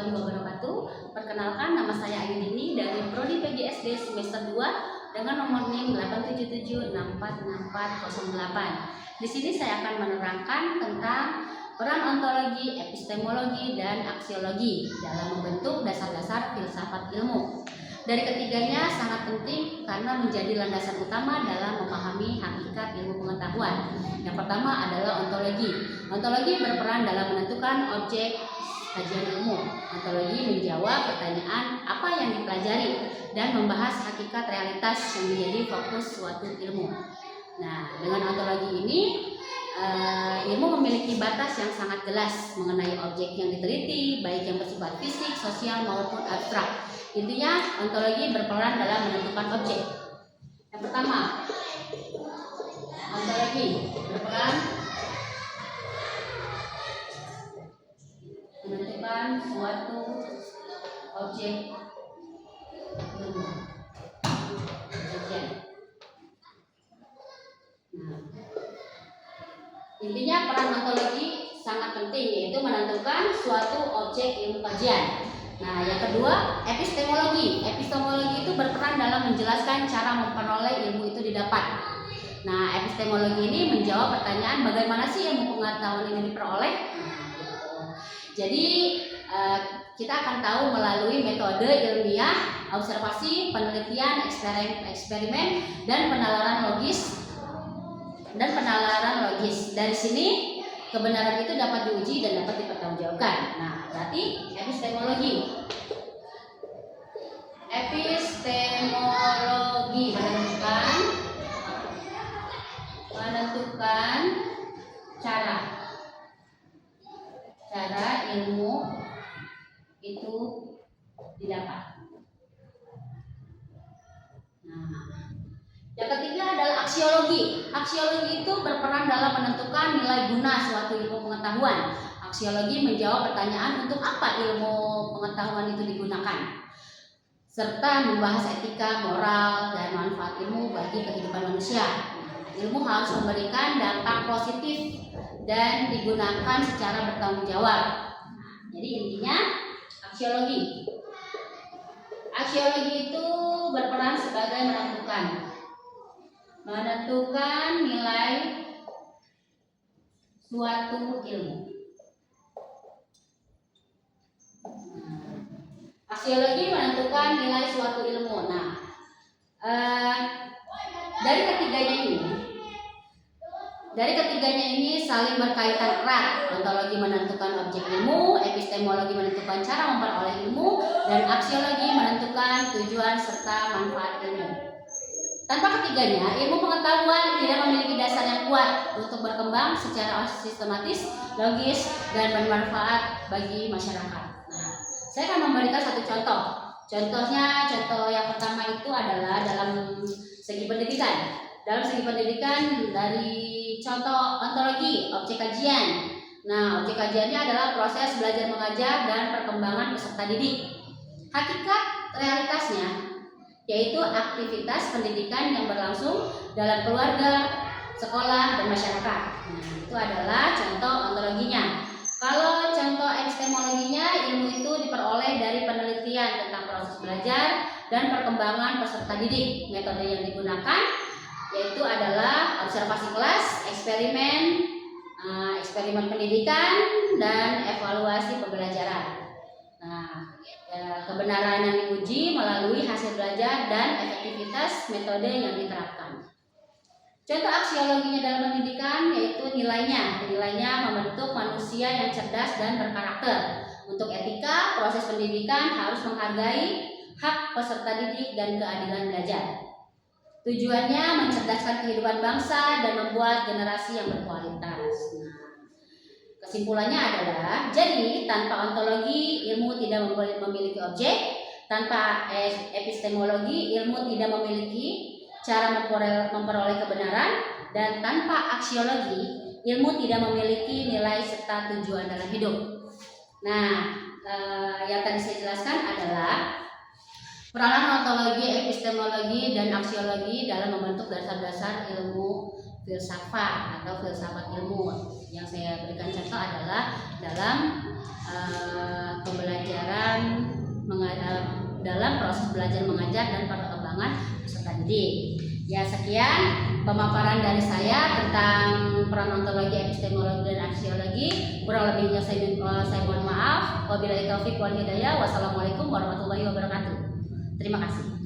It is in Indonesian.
warahmatullahi wabarakatuh. Perkenalkan, nama saya Ayudini dari Prodi PGSD semester 2 dengan nomor NIM 877646408. Di sini saya akan menerangkan tentang peran ontologi, epistemologi, dan aksiologi dalam membentuk dasar-dasar filsafat ilmu. Dari ketiganya sangat penting karena menjadi landasan utama dalam memahami hakikat ilmu pengetahuan. Yang pertama adalah ontologi. Ontologi berperan dalam menentukan objek kajian ilmu. Ontologi menjawab pertanyaan apa yang dipelajari dan membahas hakikat realitas yang menjadi fokus suatu ilmu. Nah, dengan ontologi ini ilmu memiliki batas yang sangat jelas mengenai objek yang diteliti, baik yang bersifat fisik, sosial maupun abstrak. Intinya, ontologi berperan dalam menentukan objek. Yang pertama, ontologi berperan menentukan suatu objek ilmu. Intinya peran ontologi sangat penting, yaitu menentukan suatu objek ilmu kajian. Nah, yang kedua, epistemologi. Epistemologi itu berperan dalam menjelaskan cara memperoleh ilmu itu didapat. Nah, epistemologi ini menjawab pertanyaan bagaimana sih ilmu pengetahuan ini diperoleh. Jadi, kita akan tahu melalui metode ilmiah, observasi, penelitian, eksperimen, dan penalaran logis. Dari sini kebenaran itu dapat diuji dan dapat dipertanggungjawabkan. Nah, berarti epistemologi menentukan cara ilmu itu didapat. Nah, yang ketiga adalah aksiologi. Aksiologi itu berperan dalam menentukan nilai guna suatu ilmu pengetahuan. Aksiologi menjawab pertanyaan untuk apa ilmu pengetahuan itu digunakan, serta membahas etika, moral, dan manfaat ilmu bagi kehidupan manusia. Ilmu harus memberikan dampak positif dan digunakan secara bertanggung jawab. Jadi intinya aksiologi. Aksiologi itu berperan sebagai menentukan nilai suatu ilmu. Aksiologi menentukan nilai suatu ilmu. Nah, dari ketiganya ini saling berkaitan erat. Ontologi menentukan objek ilmu, epistemologi menentukan cara memperoleh ilmu, dan aksiologi menentukan tujuan serta manfaat ilmu. Tanpa ketiganya, ilmu pengetahuan tidak memiliki dasar yang kuat untuk berkembang secara sistematis, logis, dan bermanfaat bagi masyarakat. Nah, saya akan memberikan satu contoh. Contoh yang pertama itu adalah dalam segi pendidikan. Dalam segi pendidikan dari contoh ontologi, objek kajian. Nah, objek kajiannya adalah proses belajar mengajar dan perkembangan peserta didik. Hakikat realitasnya yaitu aktivitas pendidikan yang berlangsung dalam keluarga, sekolah, dan masyarakat. Nah, itu adalah contoh ontologinya. Kalau contoh epistemologinya, ilmu itu diperoleh dari penelitian tentang proses belajar dan perkembangan peserta didik. Metode yang digunakan yaitu adalah observasi kelas, eksperimen pendidikan, dan evaluasi pembelajaran. Nah, kebenaran yang diuji melalui hasil belajar dan efektivitas metode yang diterapkan. Contoh aksiologinya dalam pendidikan yaitu nilainya membentuk manusia yang cerdas dan berkarakter. Untuk etika, proses pendidikan harus menghargai hak peserta didik dan keadilan belajar. Tujuannya mencerdaskan kehidupan bangsa dan membuat generasi yang berkualitas. Nah, kesimpulannya adalah, jadi tanpa ontologi ilmu tidak memiliki objek, tanpa epistemologi ilmu tidak memiliki cara memperoleh kebenaran, dan tanpa aksiologi ilmu tidak memiliki nilai serta tujuan dalam hidup. Nah, yang tadi saya jelaskan adalah peranan ontologi, epistemologi, dan aksiologi dalam membentuk dasar-dasar ilmu filsafat atau filsafat ilmu. Yang saya berikan contoh adalah dalam pembelajaran dalam proses belajar mengajar dan perkembangan peserta didik. Ya, sekian pemaparan dari saya tentang peran ontologi, epistemologi, dan aksiologi. Kurang lebihnya saya mohon maaf. Wabillahi taufiq wal hidayah. Wassalamualaikum warahmatullahi wabarakatuh. Terima kasih.